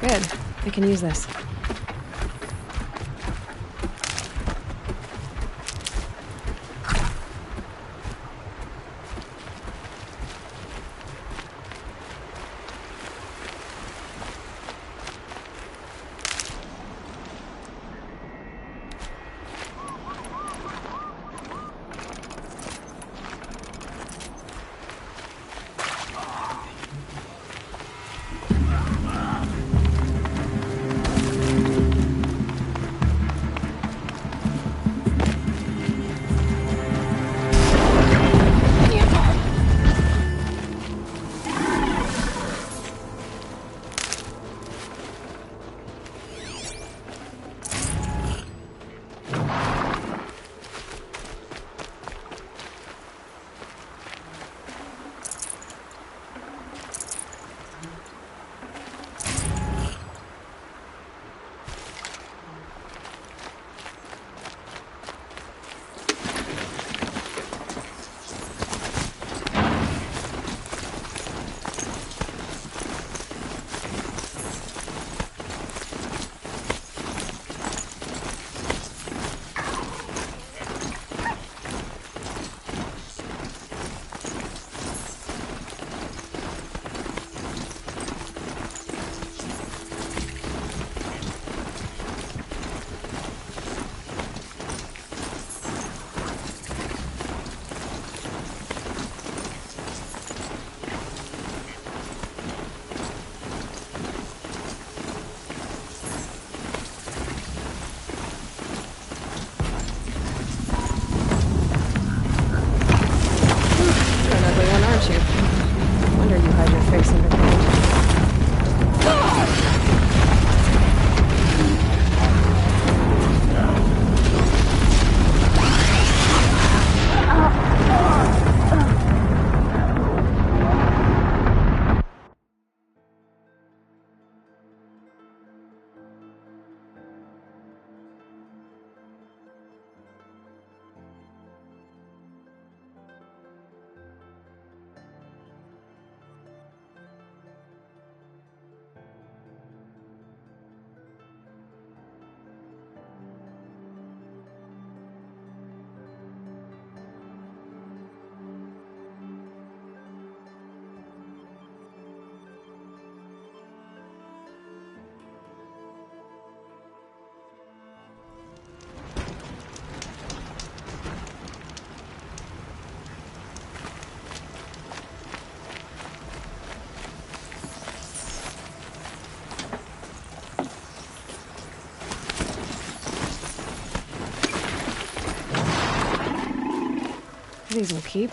Good. I can use this. These will keep.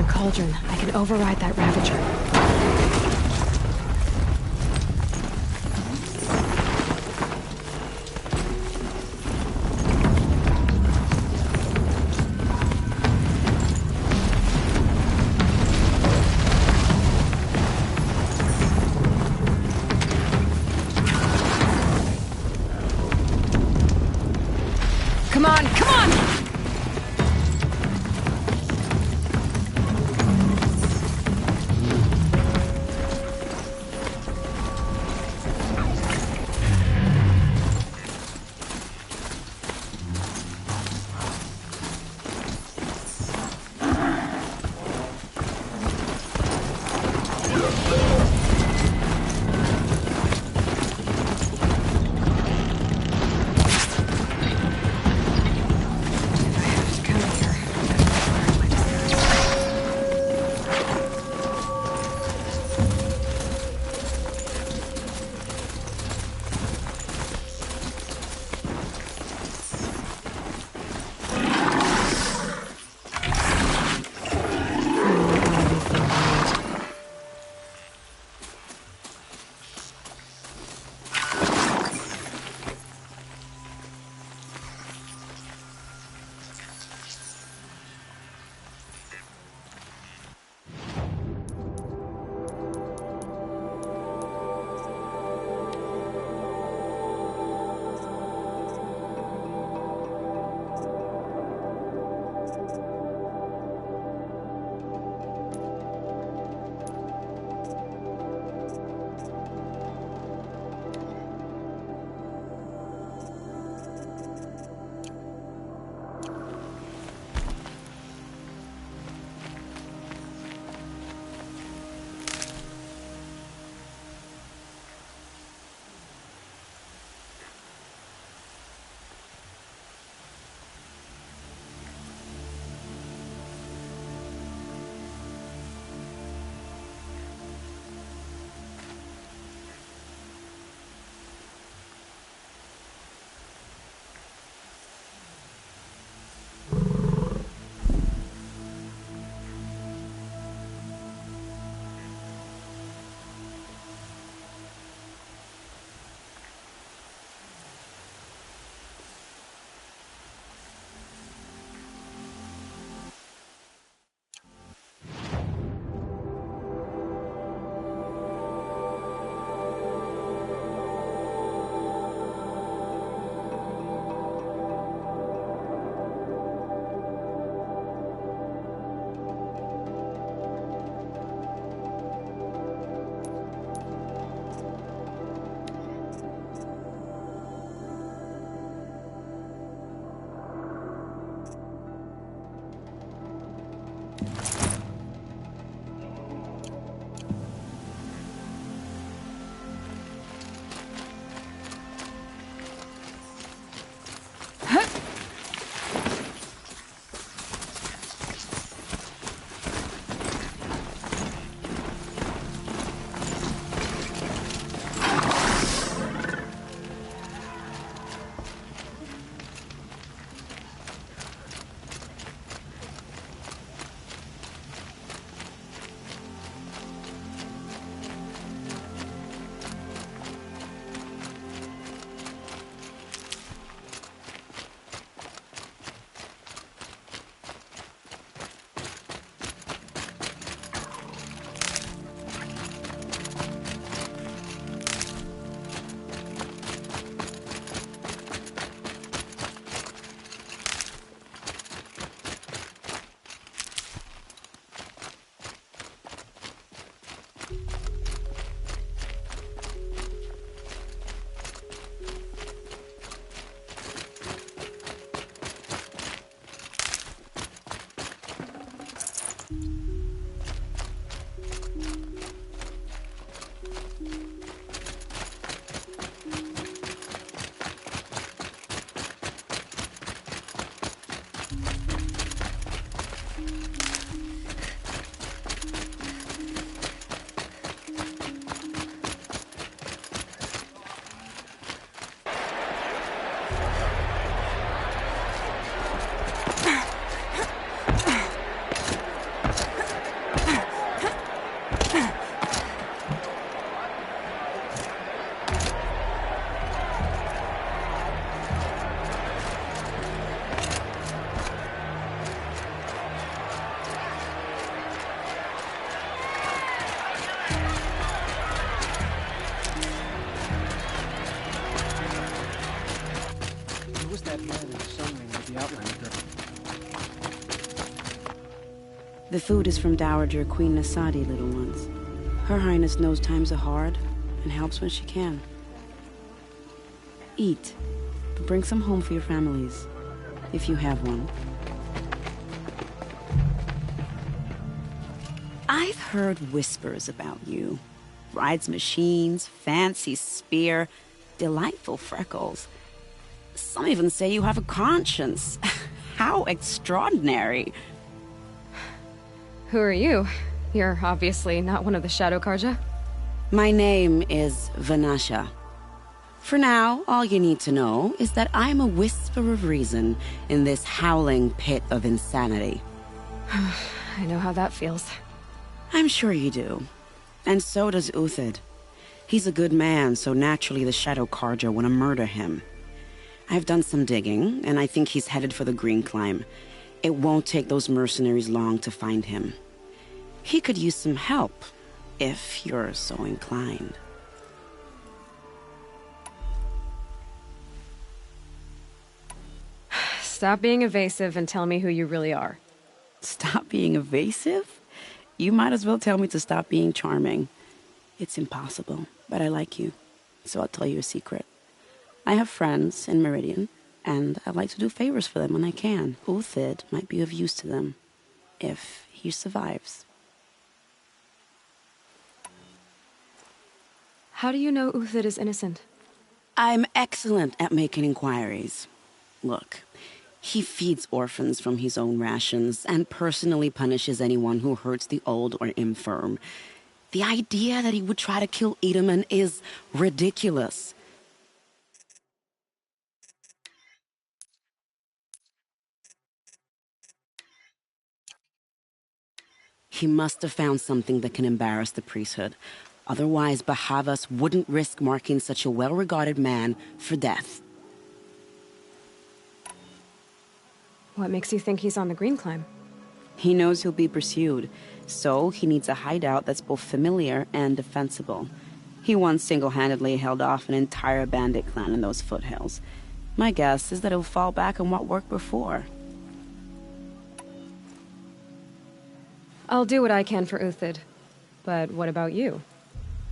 Cauldron. I can override that Ravager. The food is from Dowager Queen Nasadi, little ones. Her Highness knows times are hard and helps when she can. Eat, but bring some home for your families, if you have one. I've heard whispers about you. Rides machines, fancy spear, delightful freckles. Some even say you have a conscience. How extraordinary. Who are you? You're obviously not one of the Shadow Karja. My name is Vanasha. For now, all you need to know is that I'm a whisper of reason in this howling pit of insanity. I know how that feels. I'm sure you do. And so does Uthid. He's a good man, so naturally the Shadow Karja want to murder him. I've done some digging, and I think he's headed for the Green Climb. It won't take those mercenaries long to find him. He could use some help, if you're so inclined. Stop being evasive and tell me who you really are. Stop being evasive? You might as well tell me to stop being charming. It's impossible, but I like you, so I'll tell you a secret. I have friends in Meridian, and I like to do favors for them when I can. Uthid might be of use to them, if he survives. How do you know Uthid is innocent? I'm excellent at making inquiries. Look, he feeds orphans from his own rations and personally punishes anyone who hurts the old or infirm. The idea that he would try to kill Edelman is ridiculous. He must have found something that can embarrass the priesthood. Otherwise, Bahavas wouldn't risk marking such a well-regarded man for death. What makes you think he's on the Green Climb? He knows he'll be pursued, so he needs a hideout that's both familiar and defensible. He once single-handedly held off an entire bandit clan in those foothills. My guess is that he'll fall back on what worked before. I'll do what I can for Uthid. But what about you?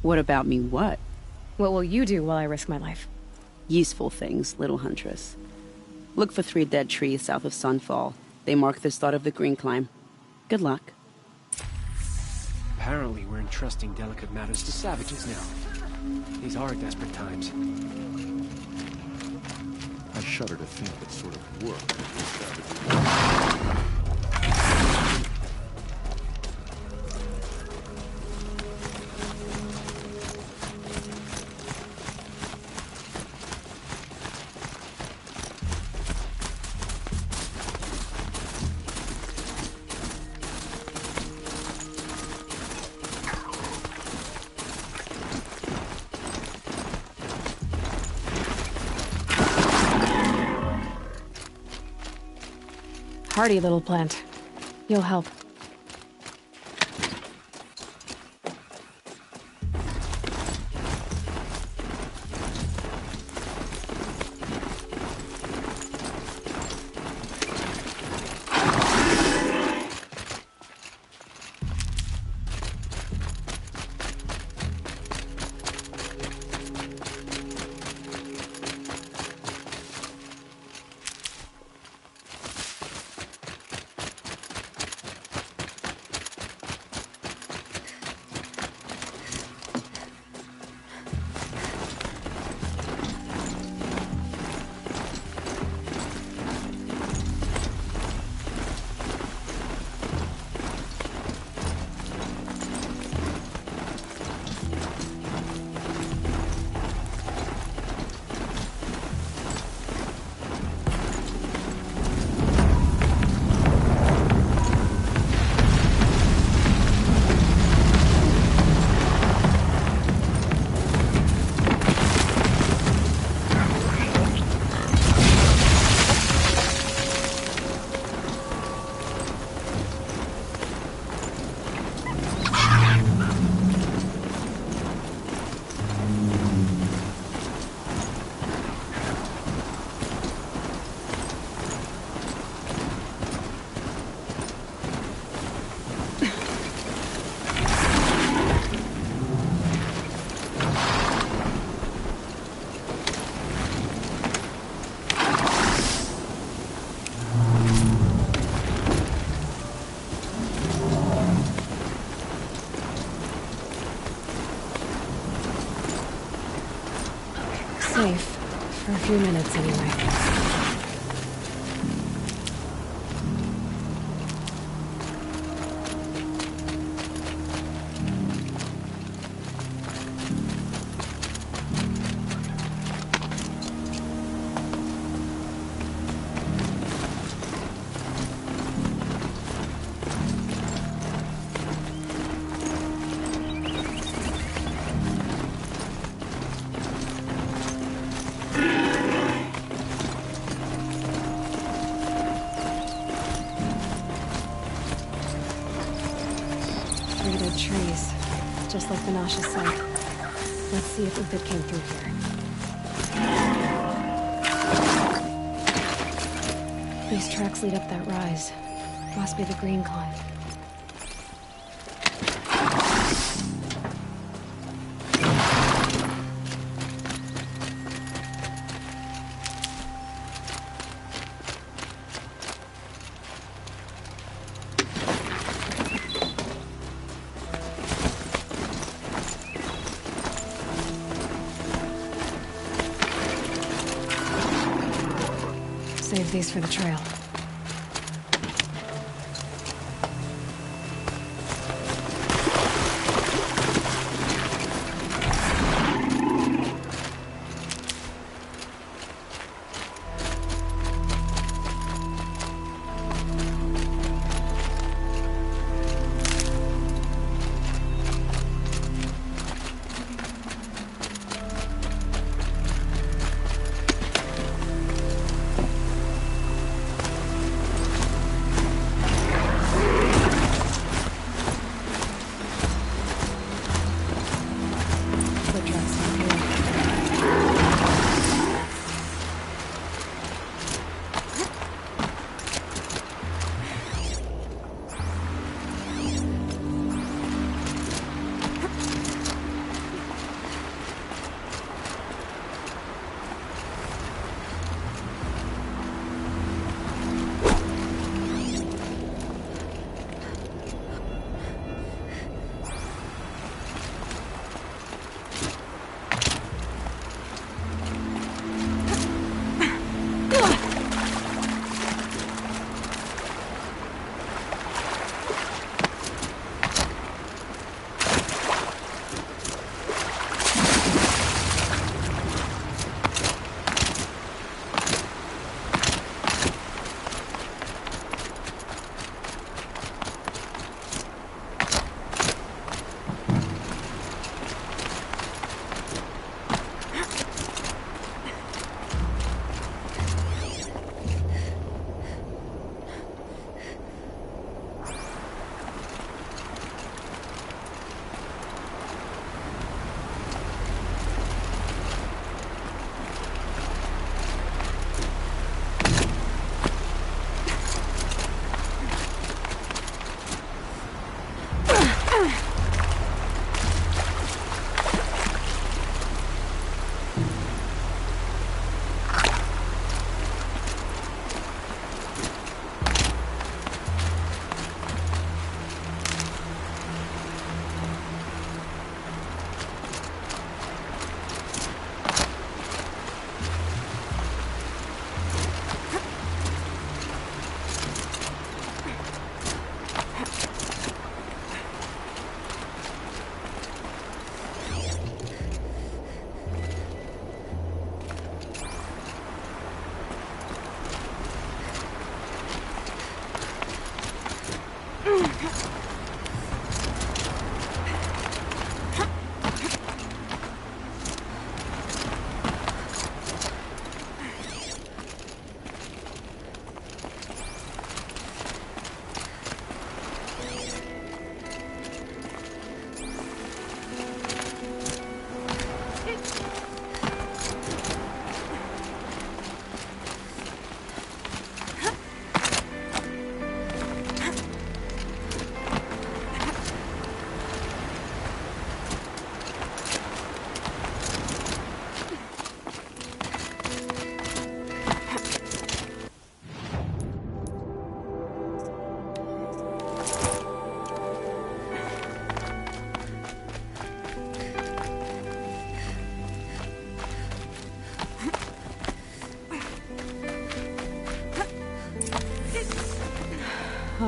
What about me what? What will you do while I risk my life? Useful things, little huntress. Look for 3 dead trees south of Sunfall. They mark the start of the Green Climb. Good luck. Apparently we're entrusting delicate matters to savages now. These are desperate times. I shudder to think what sort of work these savages. Hardy little plant. You'll help. safe. For a few minutes, anyway. Trees, just like Banasha said. Let's see if Uthid came through here. These tracks lead up that rise. Must be the green climb. Save these for the trail.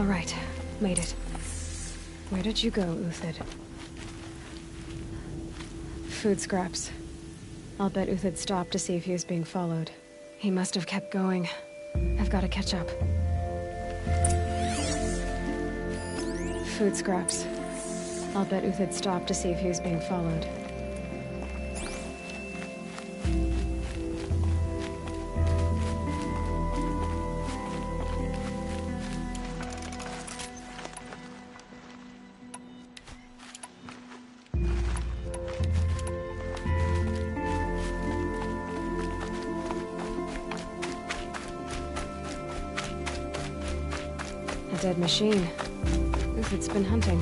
All right, made it. Where did you go, Uthid? Food scraps. I'll bet Uthid stopped to see if he was being followed. He must have kept going. I've got to catch up. Food scraps. I'll bet Uthid stopped to see if he was being followed. A dead machine. Uthid's been hunting.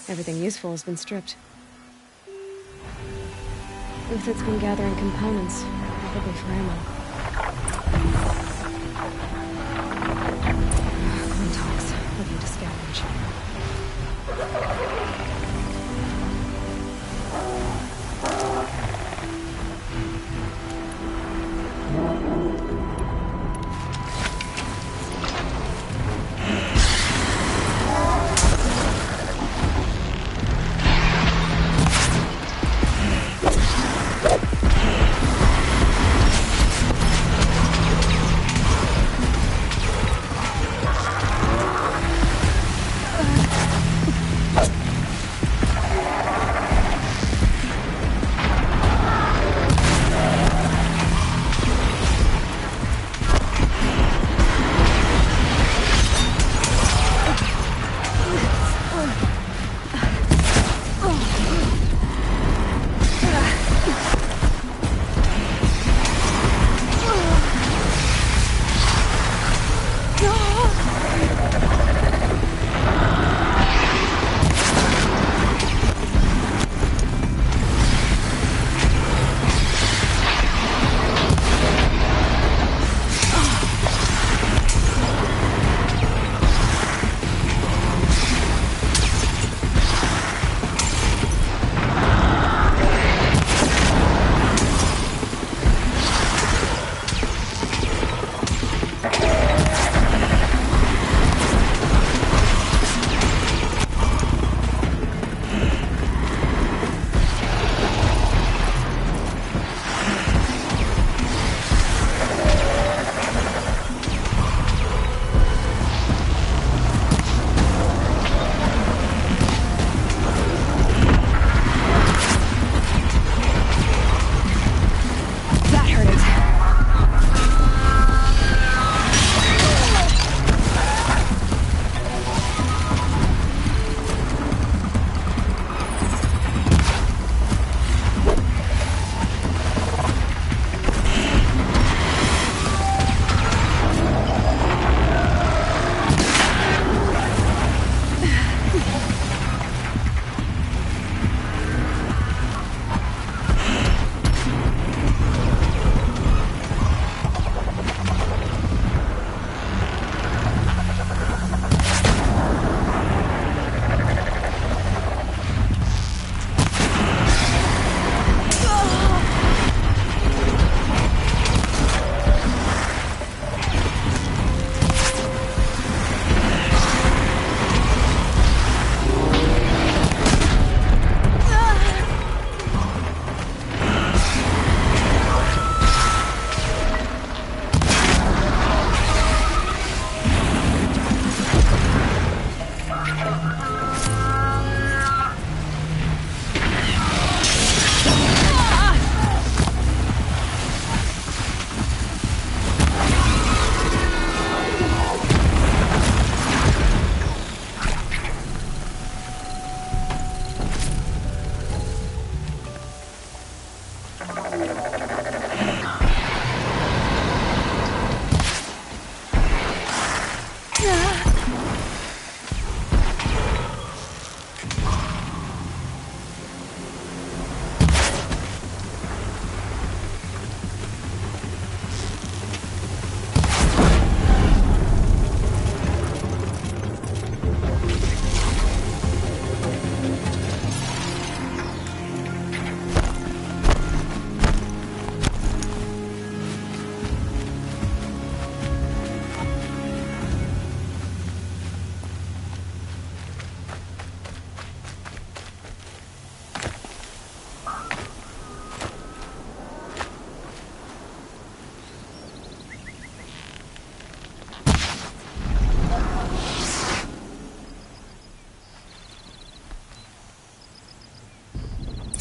Everything useful has been stripped. Uthid's been gathering components, probably for ammo. Quintox, looking to scavenge.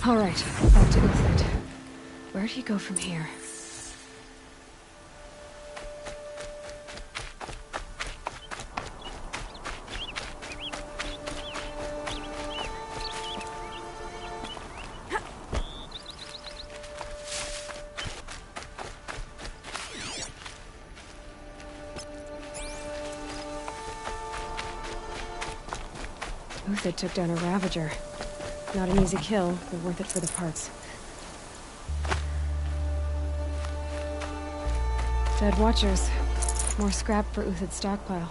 All right, back to Uthid. Where'd he go from here? Uthid took down a Ravager. Not an easy kill, but worth it for the parts. Dead Watchers. More scrap for Uthid's stockpile.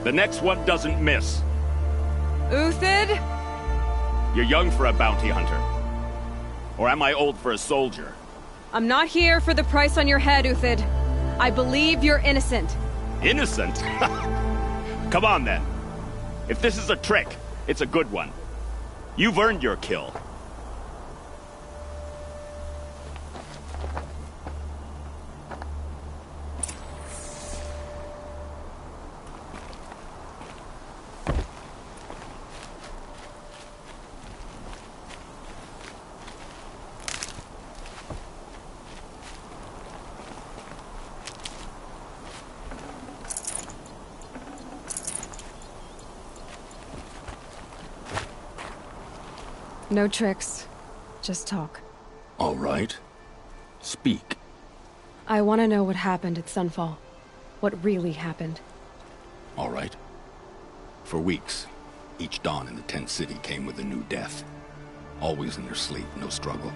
The next one doesn't miss. Uthid? You're young for a bounty hunter. Or am I old for a soldier? I'm not here for the price on your head, Uthid. I believe you're innocent. Innocent? Come on, then. If this is a trick, it's a good one. You've earned your kill. No tricks. Just talk. All right. Speak. I want to know what happened at Sunfall. What really happened. All right. For weeks, each dawn in the tent city came with a new death. Always in their sleep, no struggle.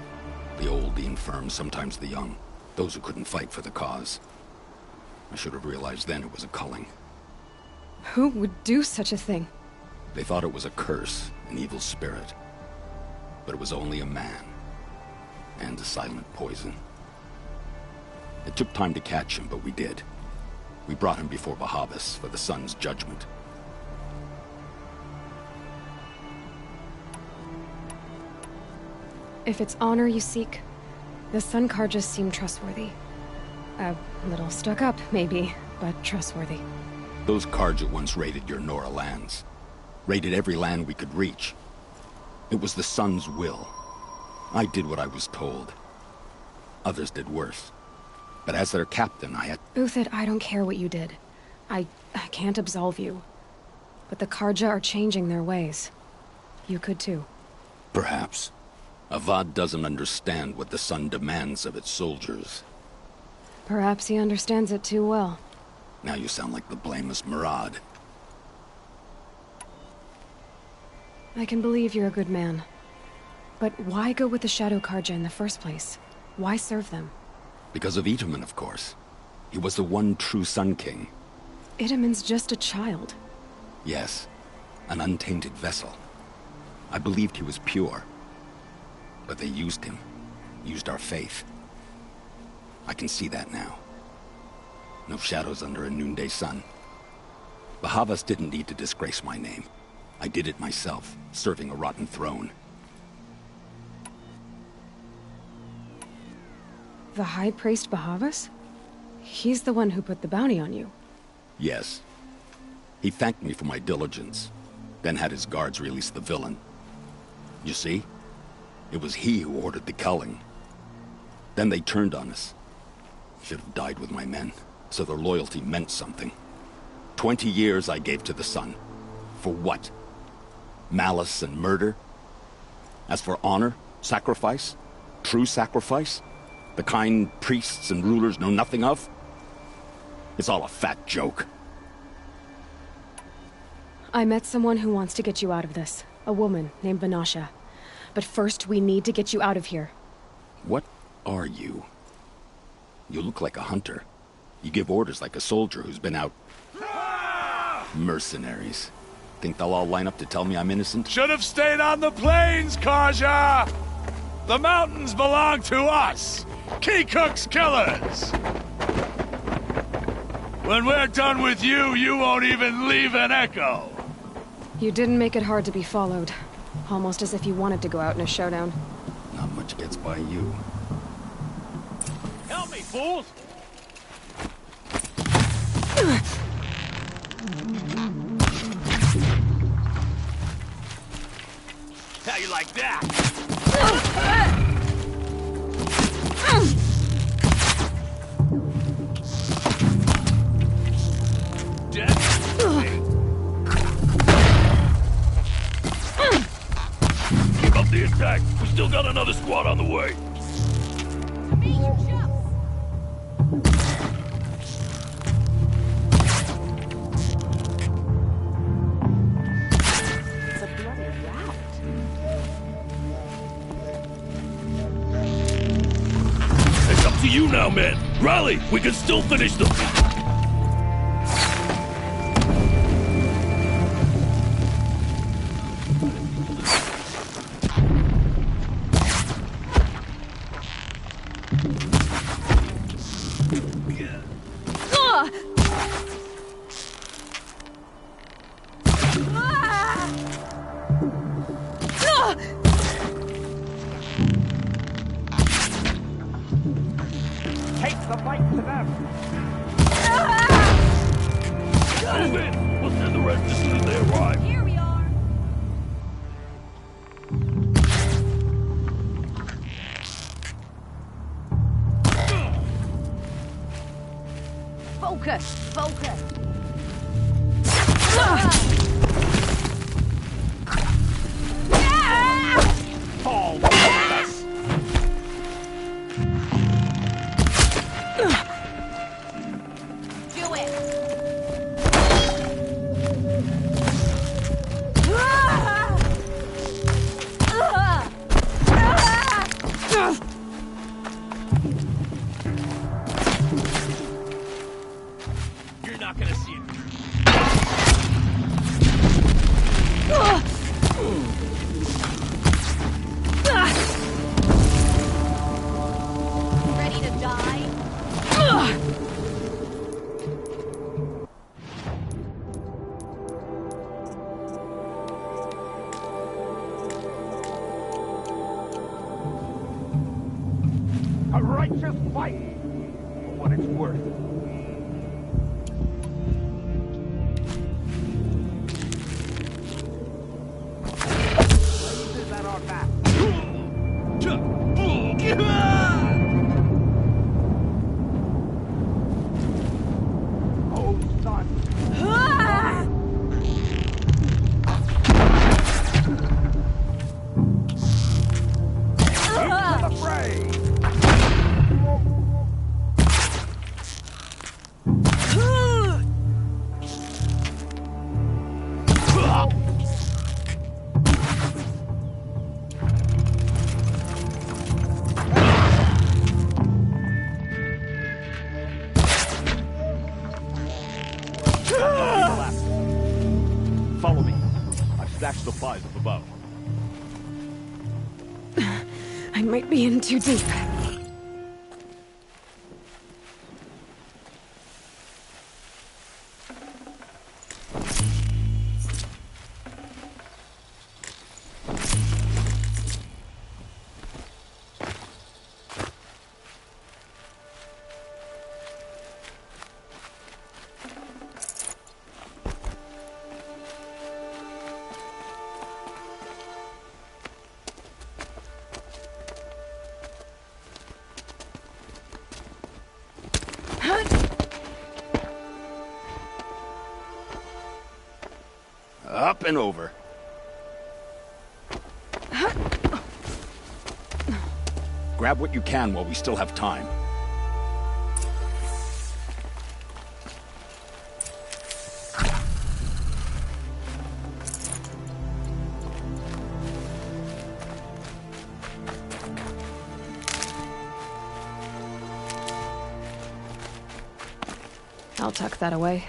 The old, the infirm, sometimes the young. Those who couldn't fight for the cause. I should have realized then it was a culling. Who would do such a thing? They thought it was a curse, an evil spirit. But it was only a man. And a silent poison. It took time to catch him, but we did. We brought him before Bahavas for the sun's judgment. If it's honor you seek, the Sun Karjas seem trustworthy. A little stuck up, maybe, but trustworthy. Those Karja once raided your Nora lands. Raided every land we could reach. It was the sun's will. I did what I was told. Others did worse. But as their captain, I had... Uthid, I don't care what you did. I can't absolve you. But the Karja are changing their ways. You could too. Perhaps. Avad doesn't understand what the sun demands of its soldiers. Perhaps he understands it too well. Now you sound like the blameless Murad. I can believe you're a good man. But why go with the Shadow Karja in the first place? Why serve them? Because of Itaman, of course. He was the one true Sun King. Itaman's just a child. Yes, an untainted vessel. I believed he was pure. But they used him. Used our faith. I can see that now. No shadows under a noonday sun. Bahavas didn't need to disgrace my name. I did it myself, serving a rotten throne. The High Priest Bahavas? He's the one who put the bounty on you. Yes. He thanked me for my diligence, then had his guards release the villain. You see? It was he who ordered the culling. Then they turned on us. Should have died with my men, so their loyalty meant something. 20 years I gave to the sun. For what? Malice and murder? As for honor, sacrifice, true sacrifice, the kind priests and rulers know nothing of? It's all a fat joke. I met someone who wants to get you out of this. A woman named Vanasha. But first, we need to get you out of here. What are you? You look like a hunter. You give orders like a soldier who's been out... Mercenaries. Think they'll all line up to tell me I'm innocent? Should have stayed on the plains, Karja! The mountains belong to us! Keycook's killers! When we're done with you, you won't even leave an echo. You didn't make it hard to be followed. Almost as if you wanted to go out in a showdown. Not much gets by you. Help me, fools! How you like that? Dead? Keep up the attack. We still got another squad on the way. It's up to you now, man. Rally, we can still finish them. Take the fight to them. Move in. We'll send the rest as soon as they arrive. Here we are. Focus. Focus. Fall focus. Do it. You're not gonna see it. Ready to die? A righteous fight, for what it's worth. Is that our back? Oh, son. To the fray! Follow me. I've stashed supplies up above. I might be in too deep. Up and over. Grab what you can while we still have time. I'll tuck that away.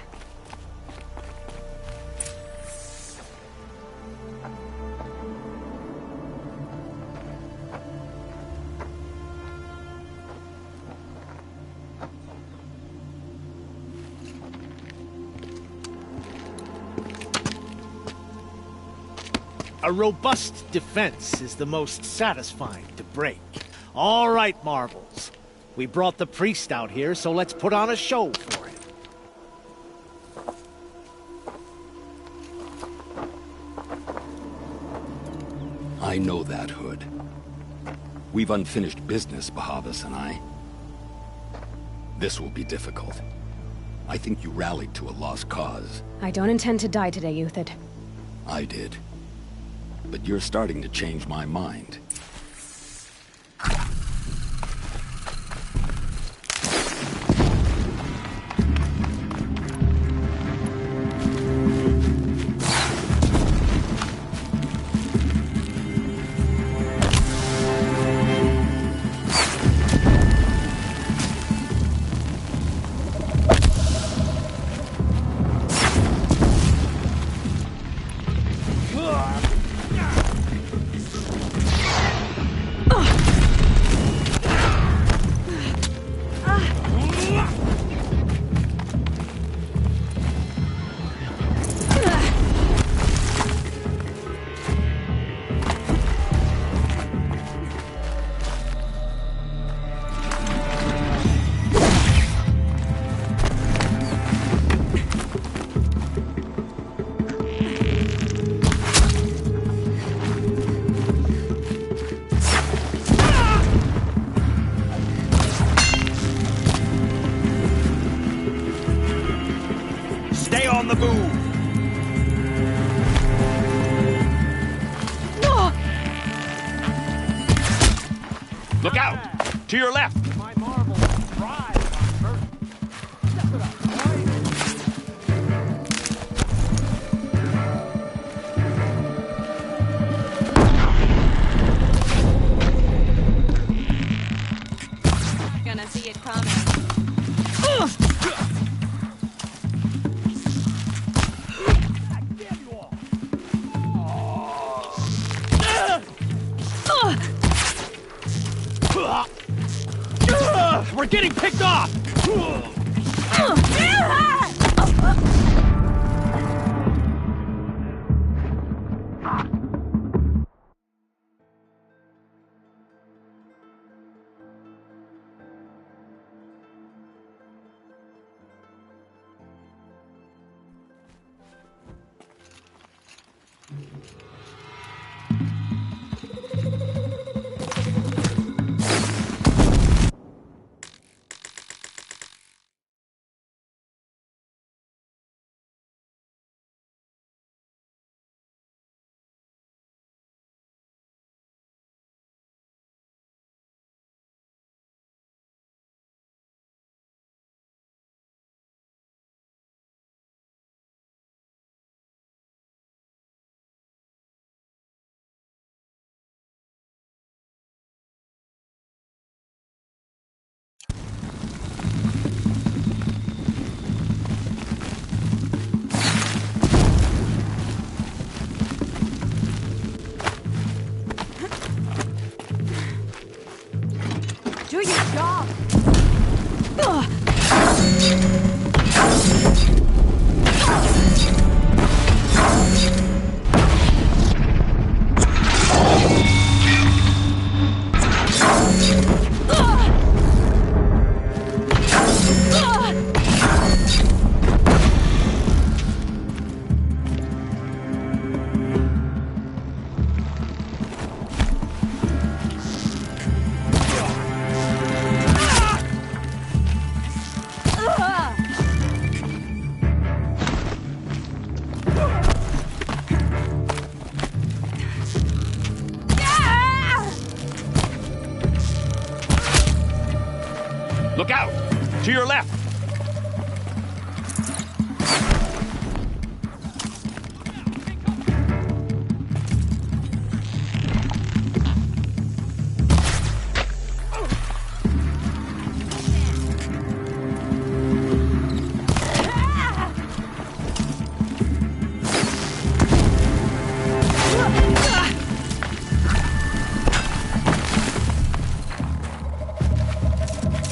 A robust defense is the most satisfying to break. All right, Marvels. We brought the priest out here, so let's put on a show for him. I know that, Hood. We've unfinished business, Bahavas and I. This will be difficult. I think you rallied to a lost cause. I don't intend to die today, Uthid. I did. But you're starting to change my mind. On the move! Look out! To your left! My marvel thrive on Earth. Step it up, right? Gonna see it coming. We're getting picked off! Do your job! Look out! To your left!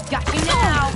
Got you now!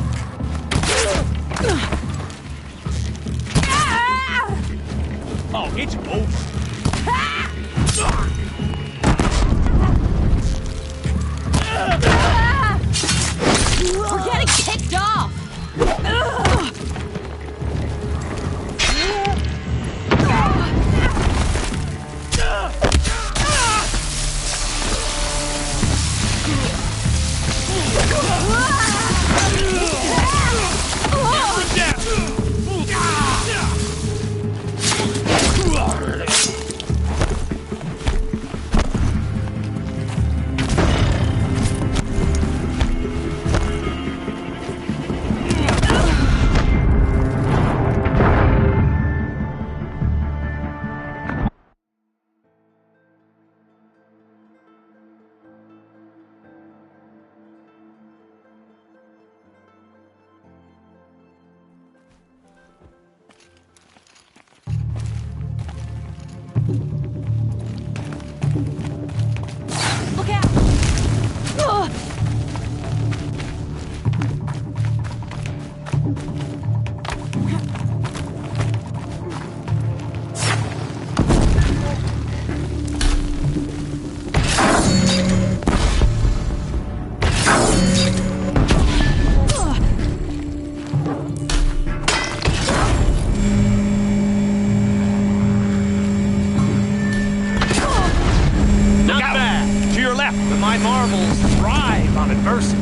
Mercy.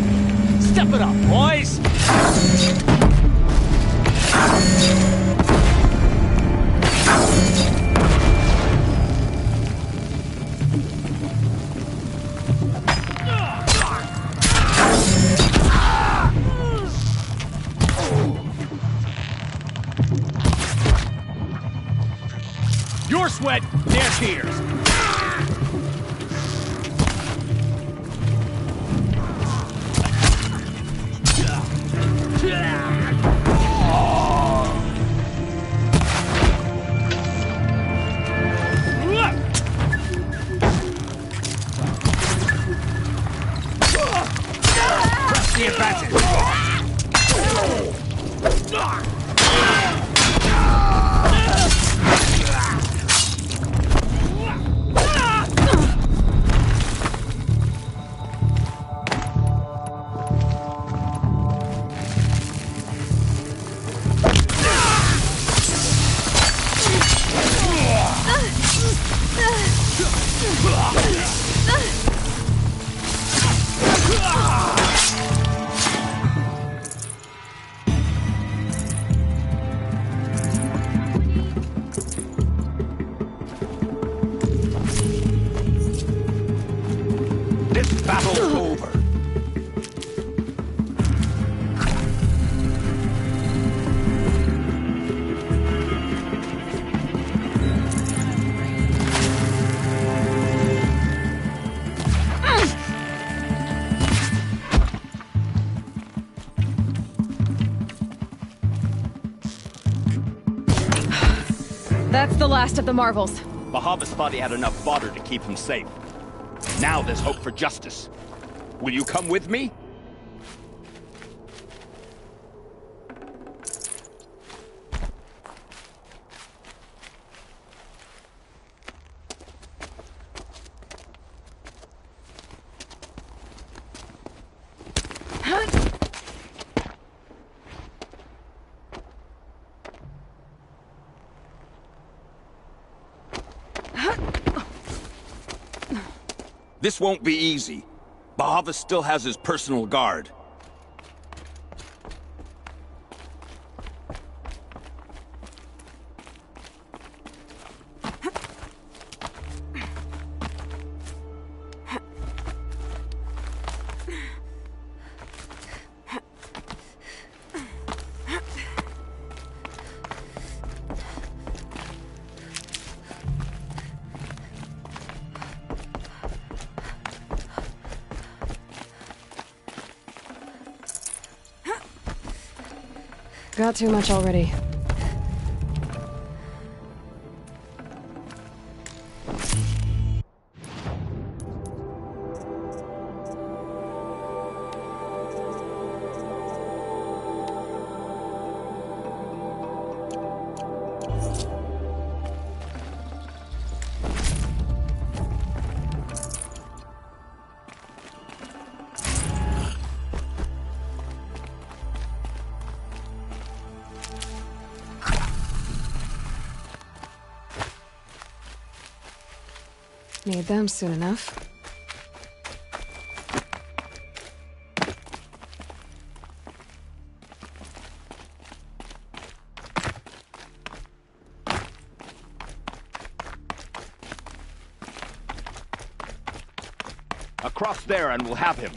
Step it up, boys! Your sweat, their tears. Press the advantage. This battle's over. That's the last of the Marvels. Bahavas thought he had enough fodder to keep him safe. Now there's hope for justice. Will you come with me? This won't be easy. Bahavas still has his personal guard. Got too much already. Need them soon enough. Across there and we'll have him.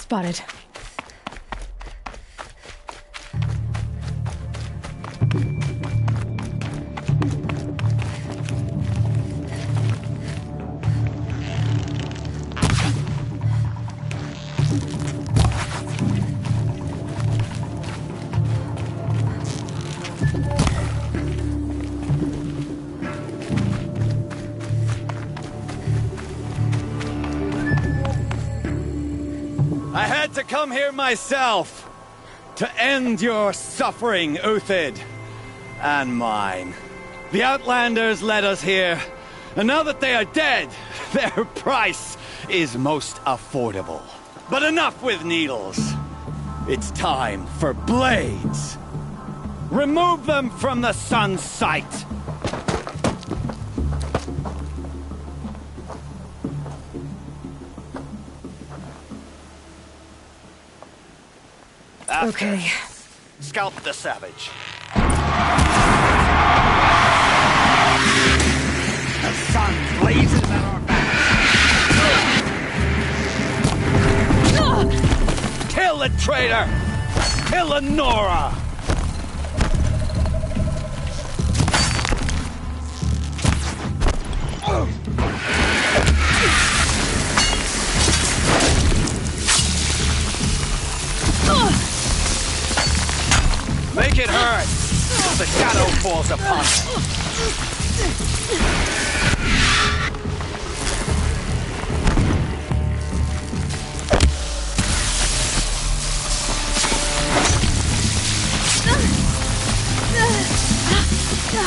Spotted. I had to come here myself to end your suffering, Uthid, and mine. The Outlanders led us here, and now that they are dead, their price is most affordable. But enough with needles. It's time for blades. Remove them from the sun's sight. Okay. Scalp the savage. The sun blazes at our backs. Kill the traitor! Kill Lenora! Make it hurt! The shadow falls upon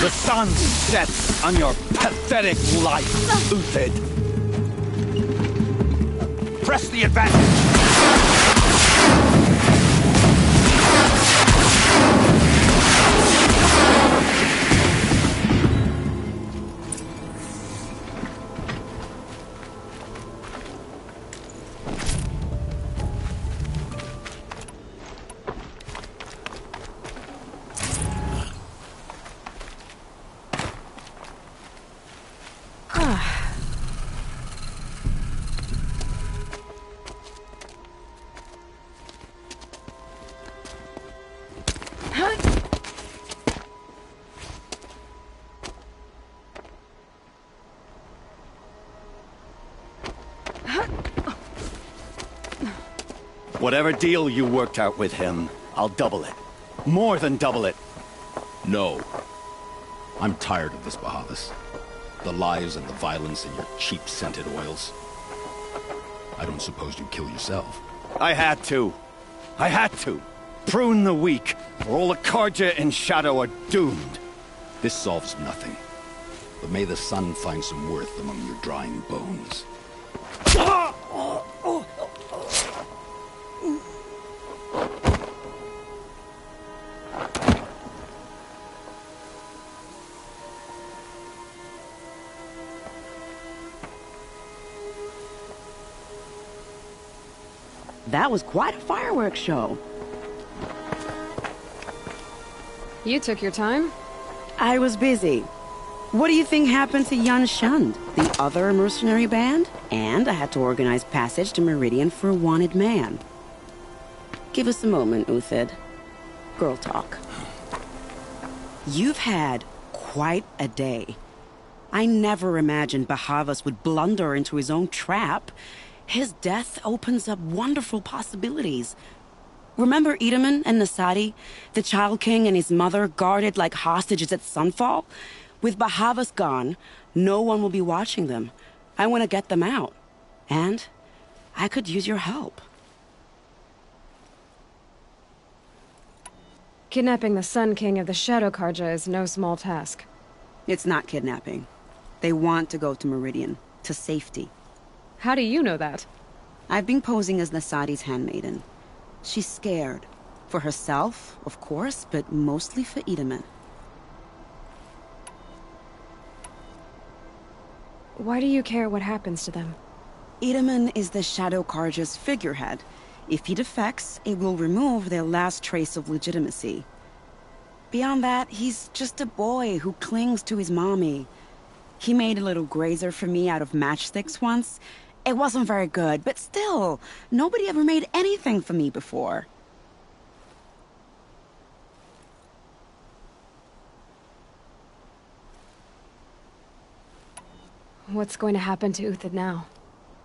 The sun sets on your pathetic life, Uthid. Press the advantage! Whatever deal you worked out with him, I'll double it. More than double it. No. I'm tired of this, Bahavas. The lies and the violence and your cheap scented oils. I don't suppose you'd kill yourself. I had to. I had to. Prune the weak, or all the Karja in Shadow are doomed. This solves nothing. But may the sun find some worth among your drying bones. That was quite a fireworks show. You took your time? I was busy. What do you think happened to Yan Shund, the other mercenary band? And I had to organize passage to Meridian for a wanted man. Give us a moment, Uthid. Girl talk. You've had quite a day. I never imagined Bahavas would blunder into his own trap. His death opens up wonderful possibilities. Remember Edaman and Nasadi, the Child King and his mother guarded like hostages at sunfall? With Bahavas gone, no one will be watching them. I want to get them out. And I could use your help. Kidnapping the Sun King of the Shadow Karja is no small task. It's not kidnapping. They want to go to Meridian, to safety. How do you know that? I've been posing as Nasadi's handmaiden. She's scared. For herself, of course, but mostly for Edaman. Why do you care what happens to them? Edaman is the Shadow Karja's figurehead. If he defects, it will remove their last trace of legitimacy. Beyond that, he's just a boy who clings to his mommy. He made a little grazer for me out of matchsticks once, It wasn't very good, but still, nobody ever made anything for me before. What's going to happen to Uthid now?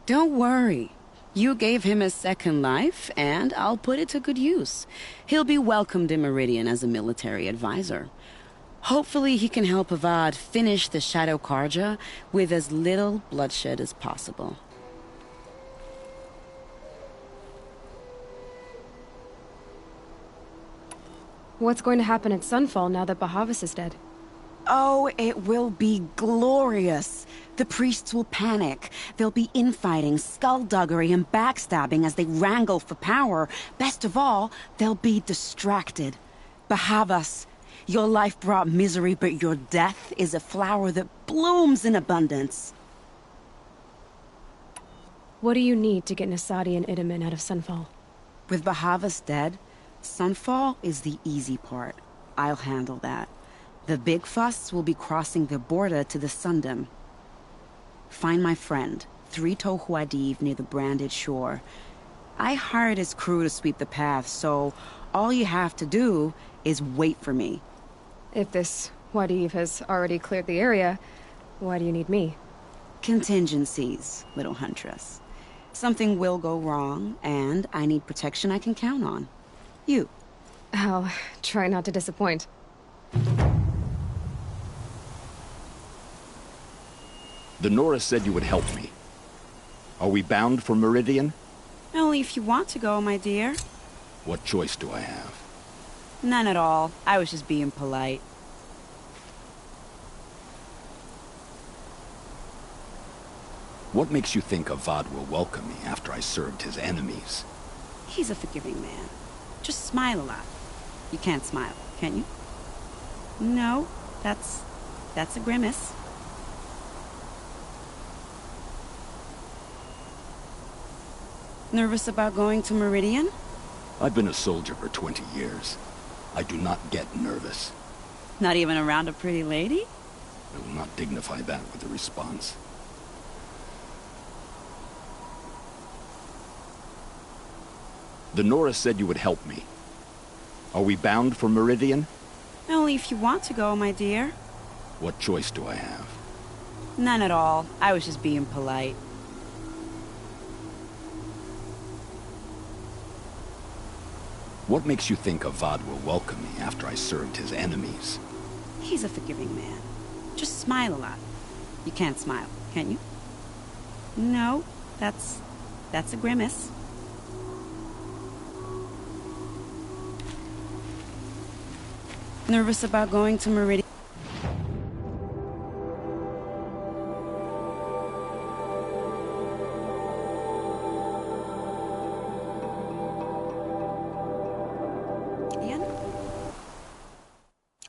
Don't worry. You gave him a second life, and I'll put it to good use. He'll be welcomed in Meridian as a military advisor. Hopefully he can help Avad finish the Shadow Karja with as little bloodshed as possible. What's going to happen at Sunfall now that Bahavas is dead? Oh, it will be glorious. The priests will panic. There'll be infighting, skullduggery, and backstabbing as they wrangle for power. Best of all, they'll be distracted. Bahavas, your life brought misery, but your death is a flower that blooms in abundance. What do you need to get Nasadi and Idaman out of Sunfall? With Bahavas dead, Sunfall is the easy part. I'll handle that. The big fuss will be crossing the border to the Sundom. Find my friend, 3 Tohuadiv near the branded shore. I hired his crew to sweep the path, so all you have to do is wait for me. If this Wadiv has already cleared the area, why do you need me? Contingencies, little huntress. Something will go wrong, and I need protection I can count on. You. I'll try not to disappoint. The Nora said you would help me. Are we bound for Meridian? Only if you want to go, my dear. What choice do I have? None at all. I was just being polite. What makes you think Avad will welcome me after I served his enemies? He's a forgiving man. Just smile a lot. You can't smile, can you? No, that's a grimace. Nervous about going to Meridian? I've been a soldier for 20 years. I do not get nervous. Not even around a pretty lady? I will not dignify that with a response. The Nora said you would help me. Are we bound for Meridian? Only if you want to go, my dear. What choice do I have? None at all. I was just being polite. What makes you think Avad will welcome me after I served his enemies? He's a forgiving man. Just smile a lot. You can't smile, can you? No, that's a grimace. Nervous about going to Meridian?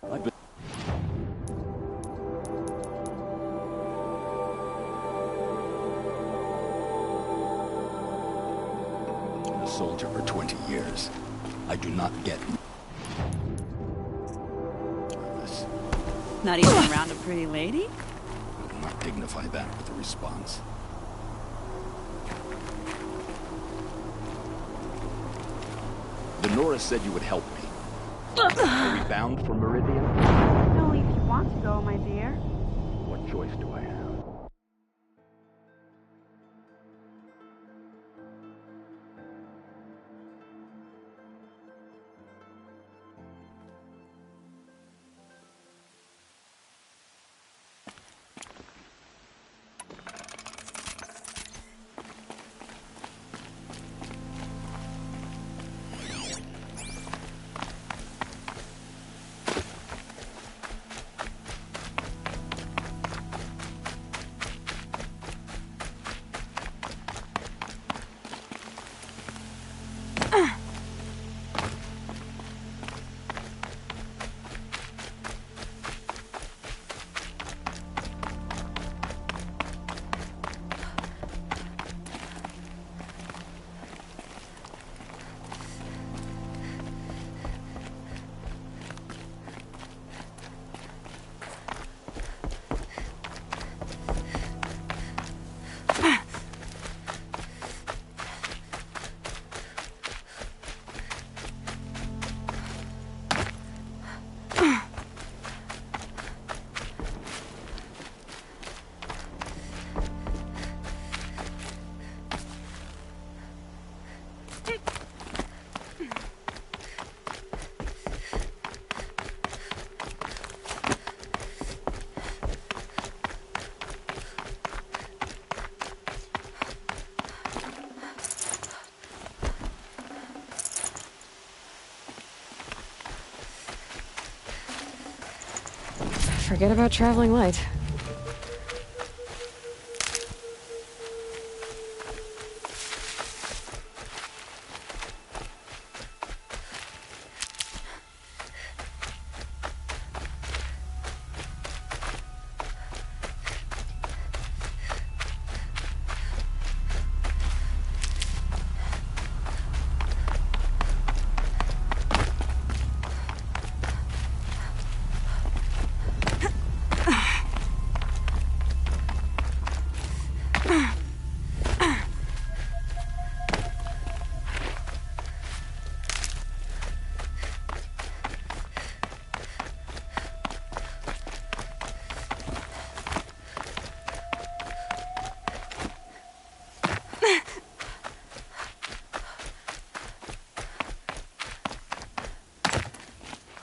I've been a soldier for 20 years. I do not get nervous. Not even around a pretty lady? I will not dignify that with a response. The Nora said you would help me. Are we bound for Meridian? Only if you want to go, my dear. What choice do I have? forget about traveling light.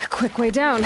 Quick way down.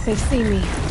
They've seen me.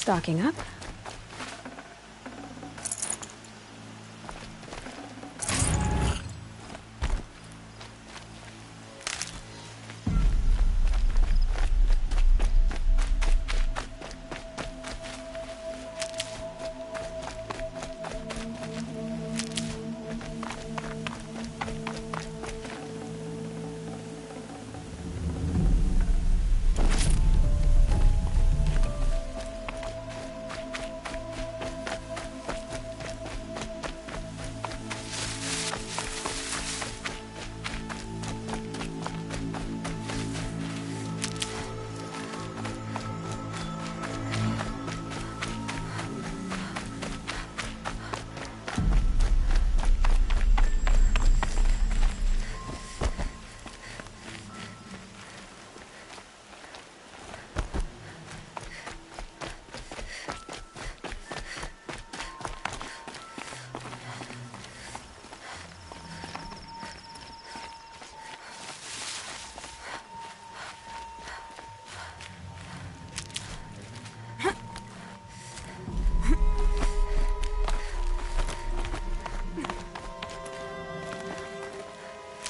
Stocking up.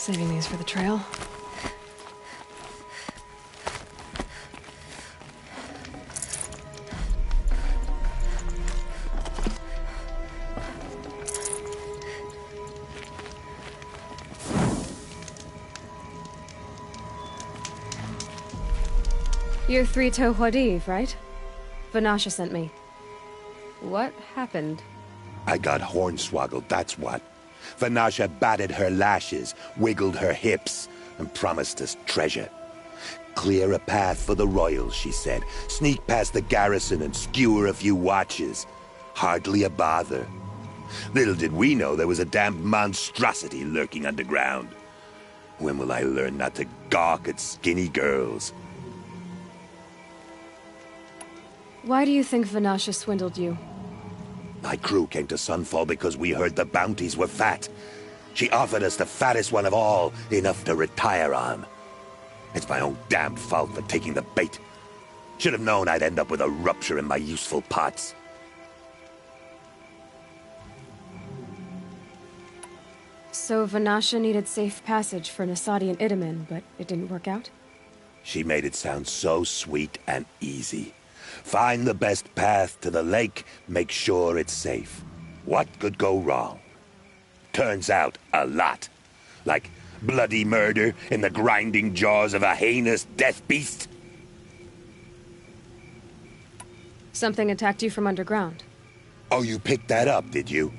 Saving these for the trail. You're 3 Tohuadiv, right? Vanasha sent me. What happened? I got hornswoggled, that's what. Vanasha batted her lashes, wiggled her hips, and promised us treasure. Clear a path for the royals, she said. Sneak past the garrison and skewer a few watches. Hardly a bother. Little did we know there was a damned monstrosity lurking underground. When will I learn not to gawk at skinny girls? Why do you think Vanasha swindled you? My crew came to Sunfall because we heard the bounties were fat. She offered us the fattest one of all, enough to retire on. It's my own damned fault for taking the bait. Should have known I'd end up with a rupture in my useful parts. So Vanasha needed safe passage for Nasadi and Itamen, but it didn't work out? She made it sound so sweet and easy. Find the best path to the lake, make sure it's safe. What could go wrong? Turns out, a lot. Like bloody murder in the grinding jaws of a heinous death beast. Something attacked you from underground. Oh, you picked that up, did you?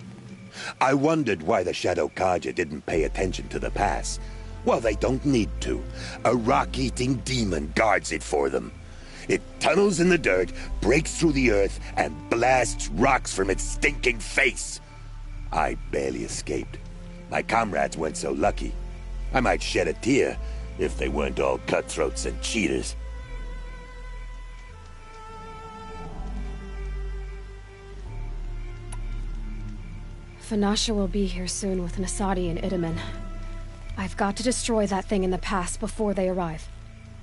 I wondered why the Shadow Kaja didn't pay attention to the pass. Well, they don't need to. A rock-eating demon guards it for them. It tunnels in the dirt, breaks through the earth, and blasts rocks from its stinking face. I barely escaped. My comrades weren't so lucky. I might shed a tear if they weren't all cutthroats and cheaters. Vanasha will be here soon with Nasadi and Itamen. I've got to destroy that thing in the pass before they arrive.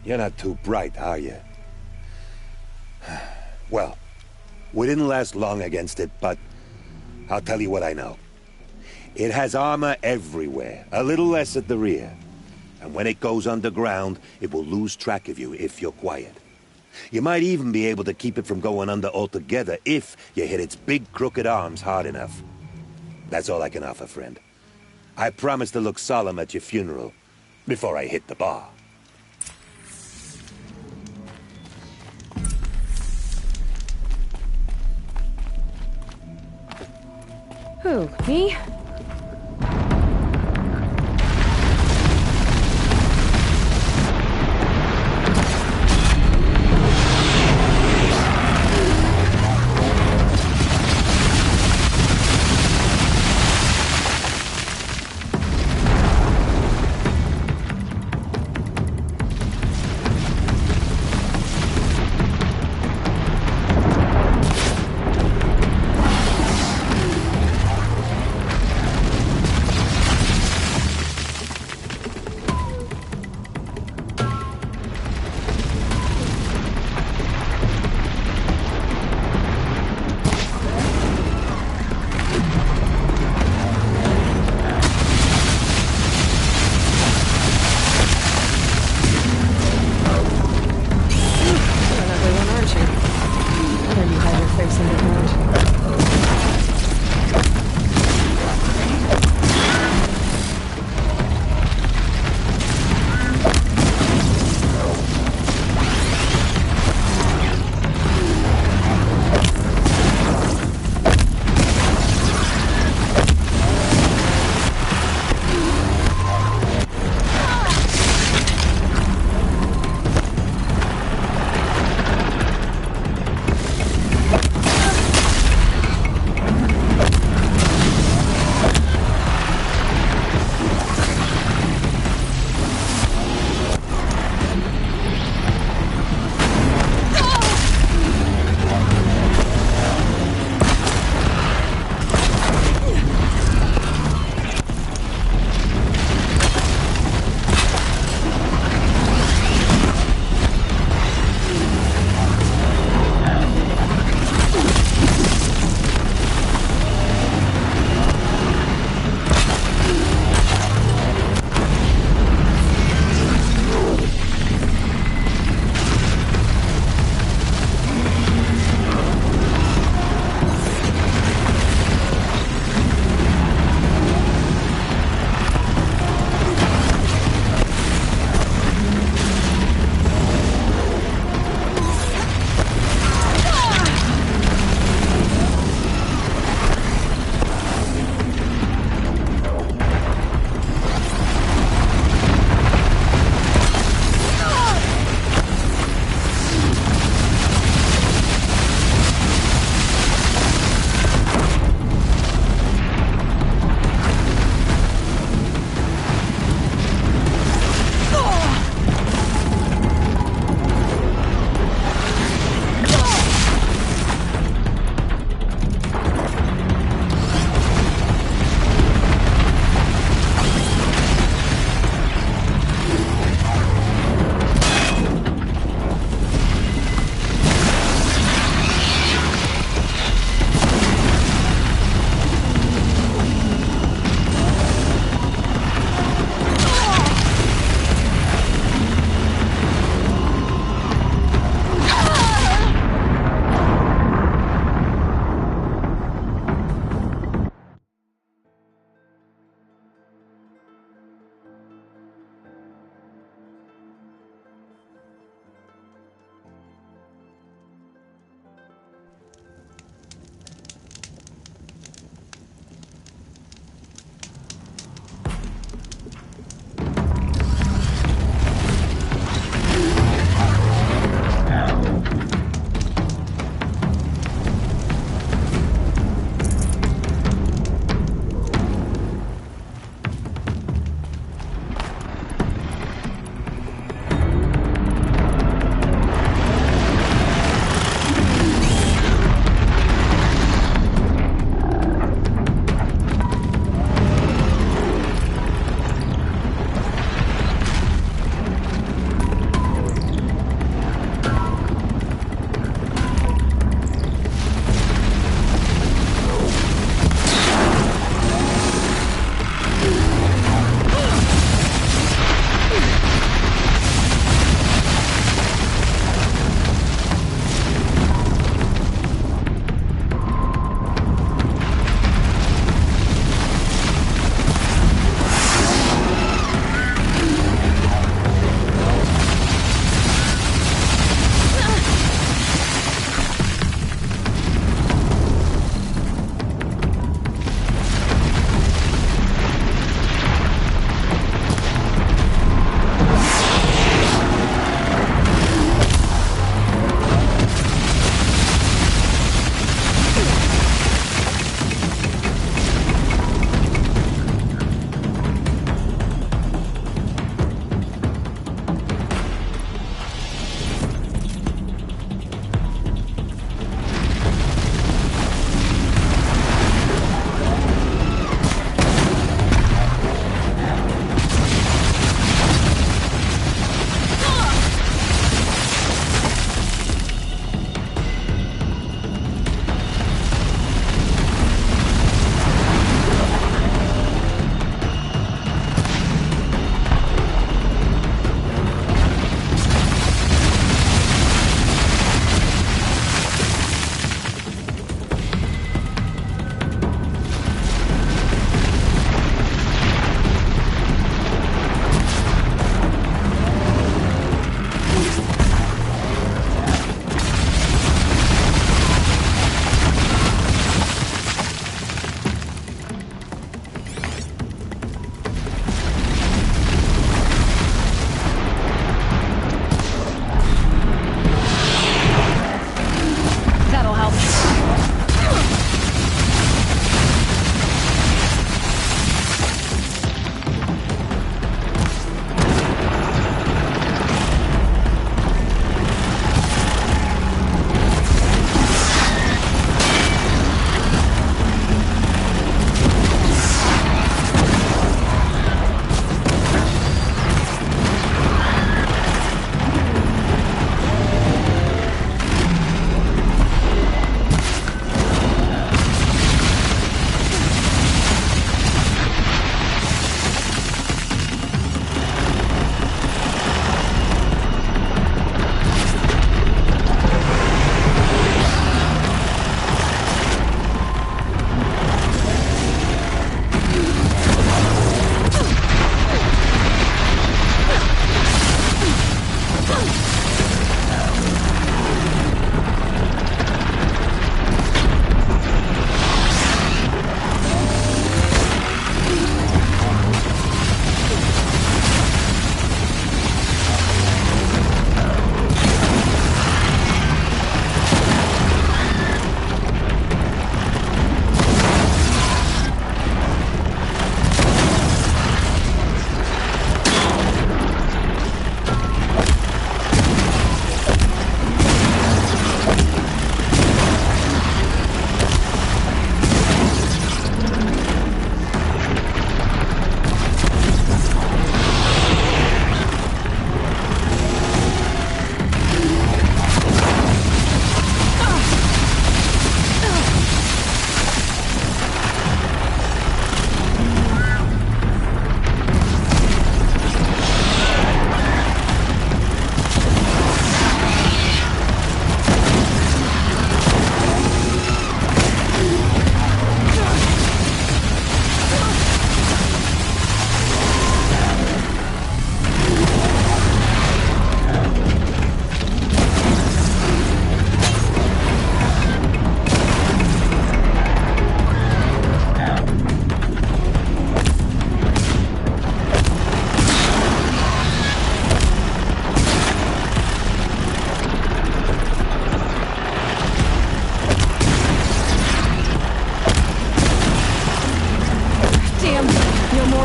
You're not too bright, are you? Well, we didn't last long against it, but I'll tell you what I know. It has armor everywhere, a little less at the rear. And when it goes underground, it will lose track of you if you're quiet. You might even be able to keep it from going under altogether if you hit its big crooked arms hard enough. That's all I can offer, friend. I promise to look solemn at your funeral before I hit the bar. Who, me?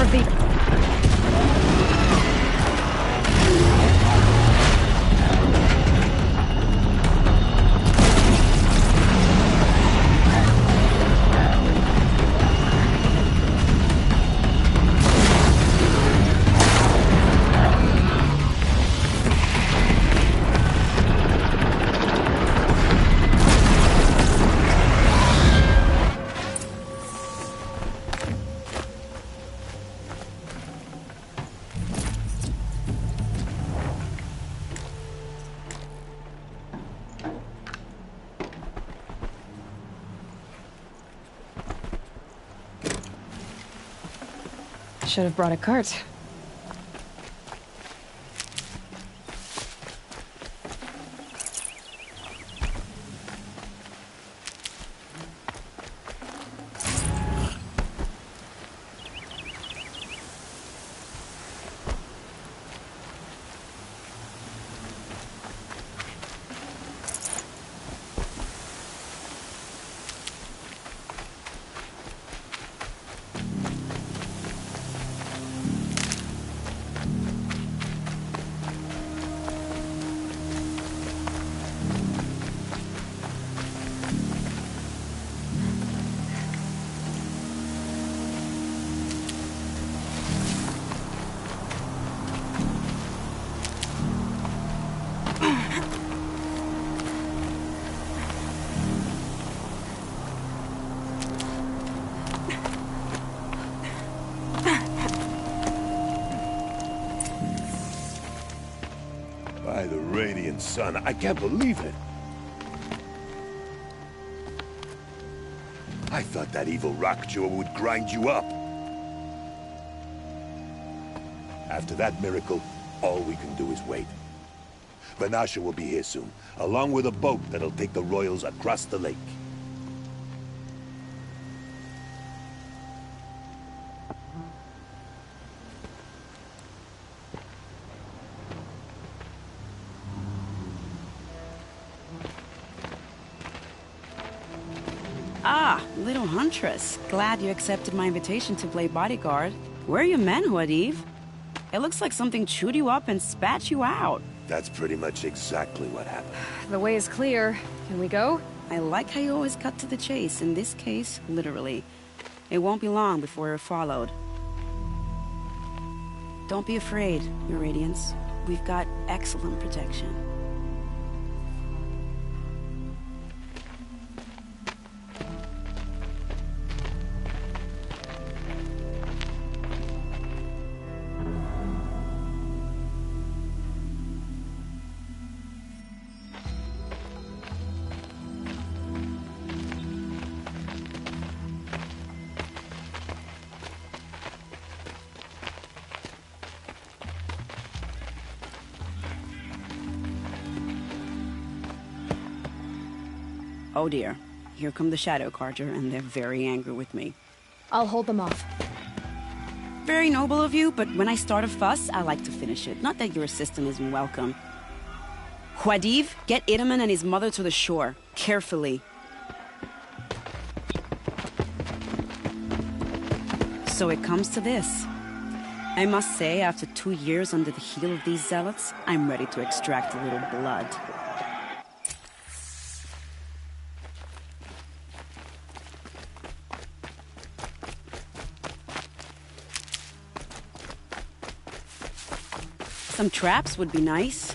of the... Should have brought a cart. By the radiant sun, I can't believe it. I thought that evil rock jewel would grind you up. After that miracle, all we can do is wait. Vanasha will be here soon, along with a boat that'll take the royals across the lake. Ah, little huntress. Glad you accepted my invitation to play bodyguard. Where are your men, Huadiv? It looks like something chewed you up and spat you out. That's pretty much exactly what happened. The way is clear. Can we go? I like how you always cut to the chase. In this case, literally. It won't be long before we're followed. Don't be afraid, Your Radiance. We've got excellent protection. Oh dear, here come the Shadow Carter, and they're very angry with me. I'll hold them off. Very noble of you, but when I start a fuss, I like to finish it. Not that your assistant isn't welcome. Huadiv, get Itaman and his mother to the shore. Carefully. So it comes to this. I must say, after 2 years under the heel of these zealots, I'm ready to extract a little blood. Some traps would be nice.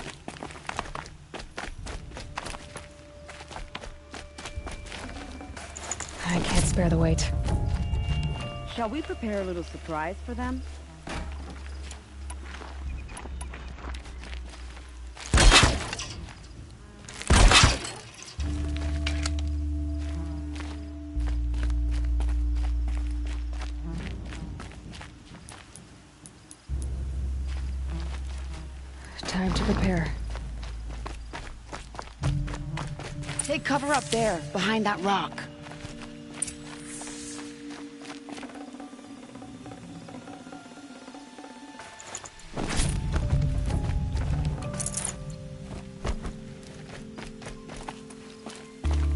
I can't spare the weight. Shall we prepare a little surprise for them? Time to prepare. Take cover up there, behind that rock.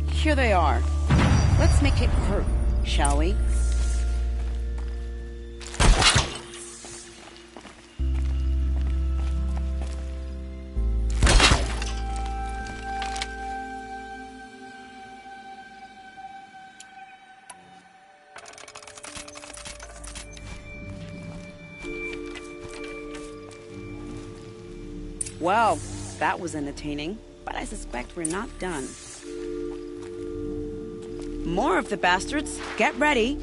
Here they are. Let's make it hurt, shall we? Well, that was entertaining, but I suspect we're not done. More of the bastards. Get ready.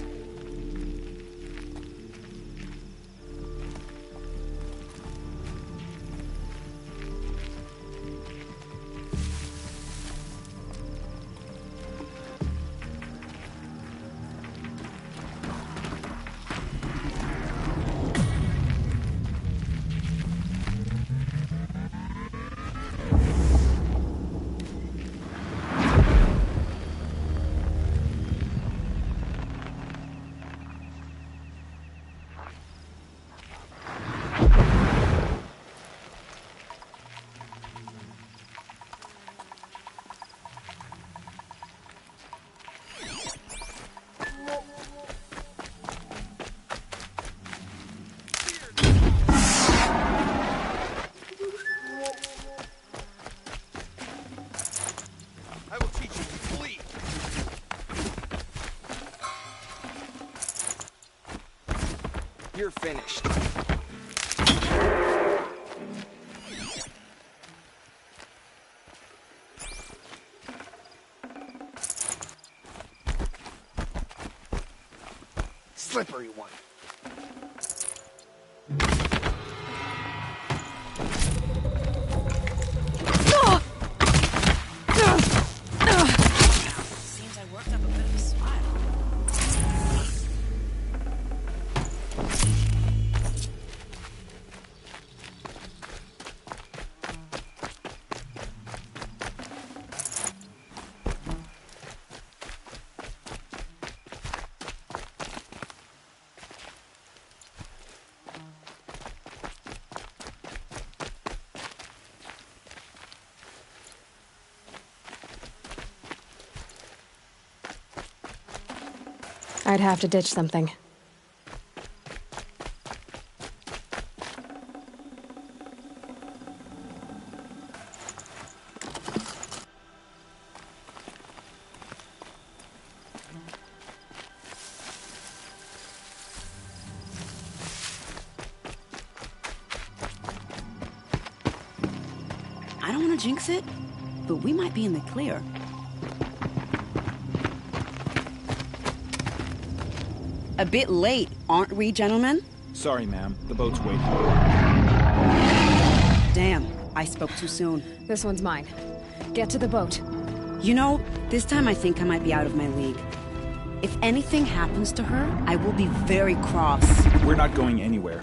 You're finished. Slippery one. Seems I worked up a bit of a smile. I'd have to ditch something. I don't want to jinx it, but we might be in the clear. A bit late, aren't we, gentlemen? Sorry, ma'am. The boat's waiting. Damn, I spoke too soon. This one's mine. Get to the boat. You know, this time I think I might be out of my league. If anything happens to her, I will be very cross. We're not going anywhere.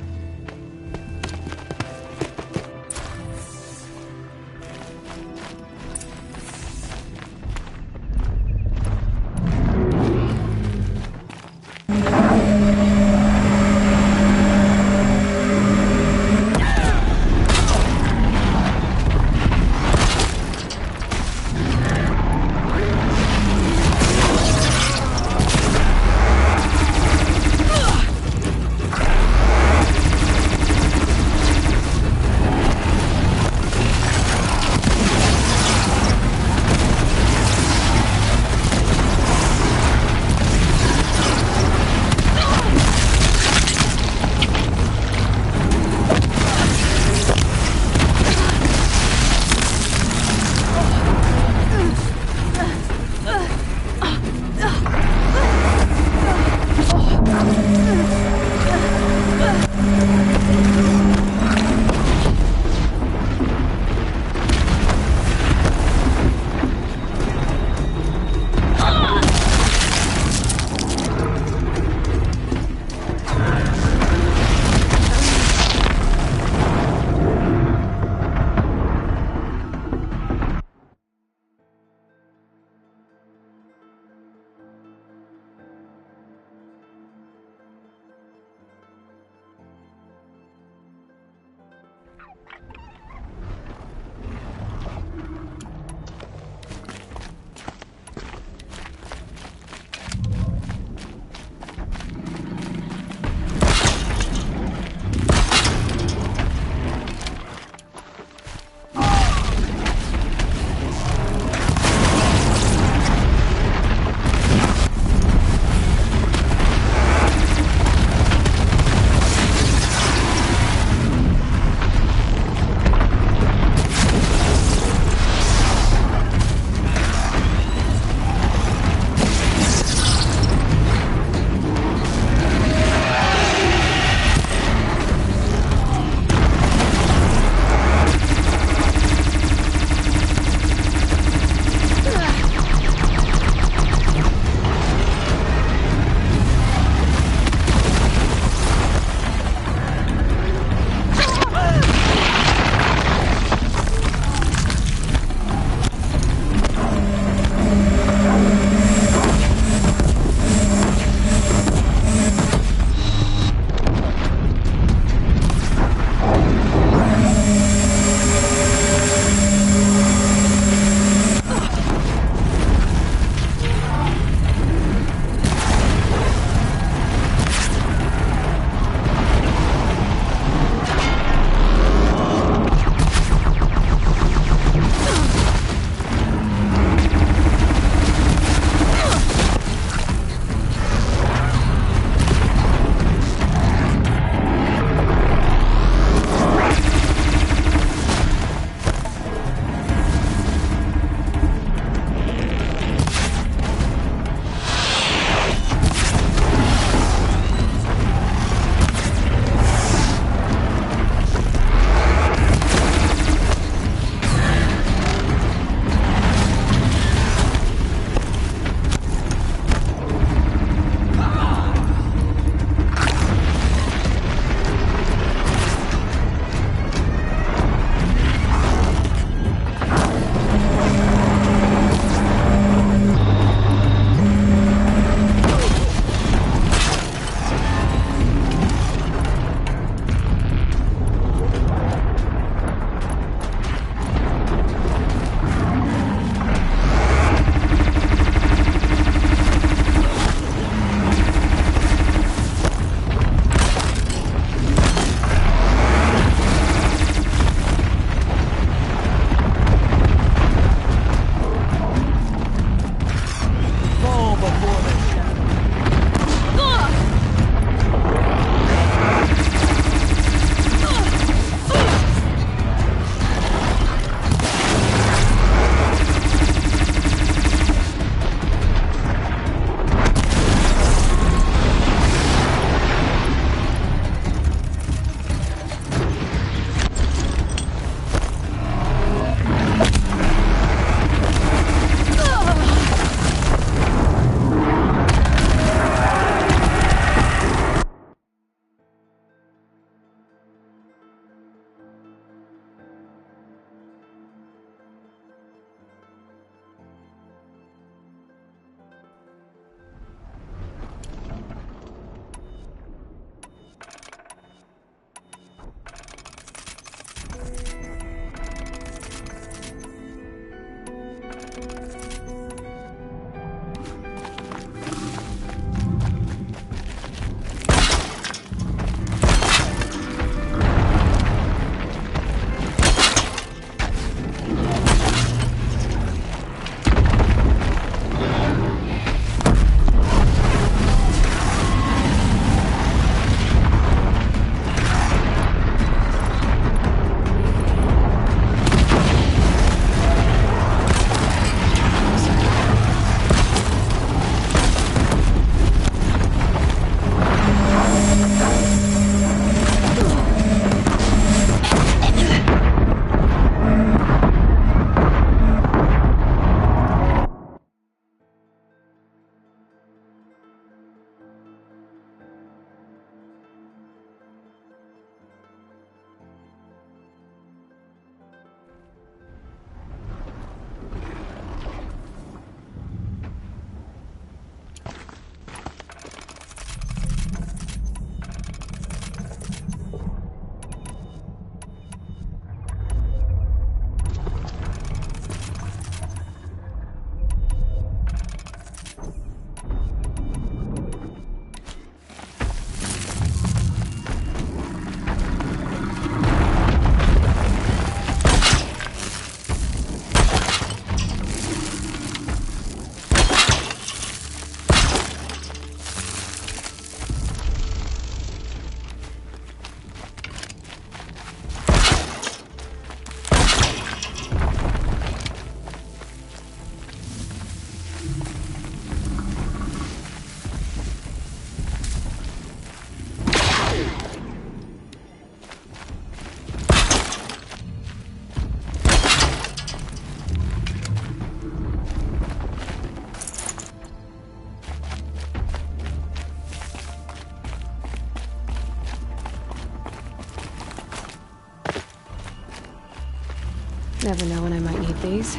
Never know when I might need these.